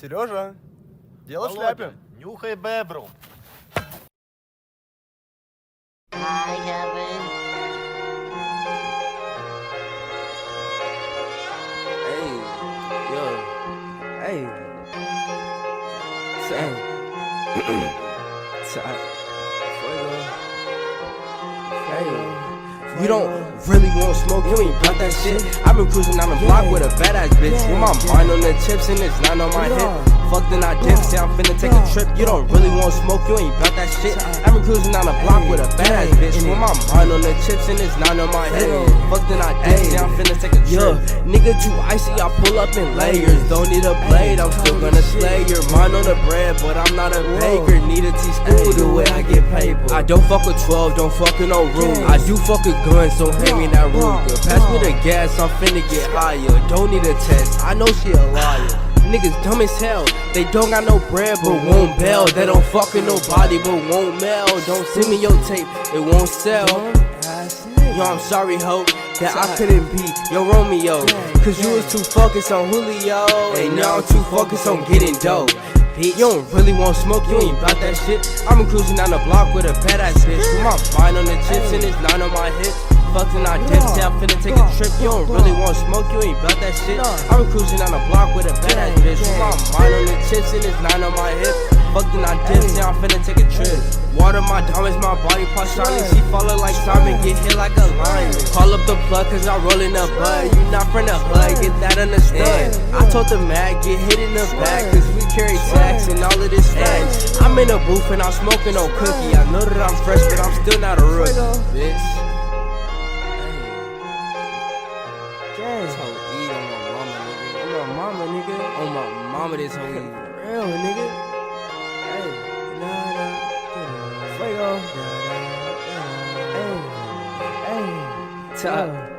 Сережа, дело в шляпе. Нюхай бебру. Hi, Kevin. Hey, yo, hey, say, hey, you don't really want smoke, you ain't got that shit. I've been cruising down the block with a badass bitch. With my mind on the chips and it's not on my hip. Fuck then I dip, say I'm finna take a trip. You don't really want smoke, you ain't got that shit. I've been cruising down the block with a badass bitch. With my mind on the chips and it's not on my hip. Fuck then I dip, say I'm finna take a trip. Nigga too icy, I pull up in layers. Don't need a blade, I'm still gonna slay your mind on the bread, but I'm not a baker. Need a teaspoon the way I get paid. I don't fuck with 12, don't fuck with no rules. I do fuck with guns, so hand me that Ruger. Pass me the gas, I'm finna get higher. Don't need a test, I know she a liar. Niggas dumb as hell, they don't got no bread but won't bail. They don't fuck with nobody but won't mail. Don't send me your tape, it won't sell. Yo, I'm sorry, ho, that I couldn't be your Romeo, cause you was too focused on Julio. And now I'm too focused on getting dope. You don't really want smoke, you ain't bout that shit. I'm cruising down the block with a badass bitch. With my mind on the chips and it's not on my hip. Fucked and I dip, say I'm finna take a trip. You don't really want smoke, you ain't bout that shit. I'm cruising down the block with a badass bitch. With my mind on the chips and it's not on my hip. Fucked and I dip, say I'm finna take a trip. Water my diamonds, my body part shining. She follow like Simon, get hit like a lion. Call up the plug cause I'm rolling up bud. You not from the hood, get that understood. I told the mag, get hit in the back, cause we carry sacks and all of this facts. I'm in the booth and I'm smoking on cookie. I know that I'm fresh, but I'm still not a rookie, bitch. This hoe eat on my mama, nigga. On my mama, nigga. On my mama, this hoe eat real, nigga. Hey, Fuego. Hey, top.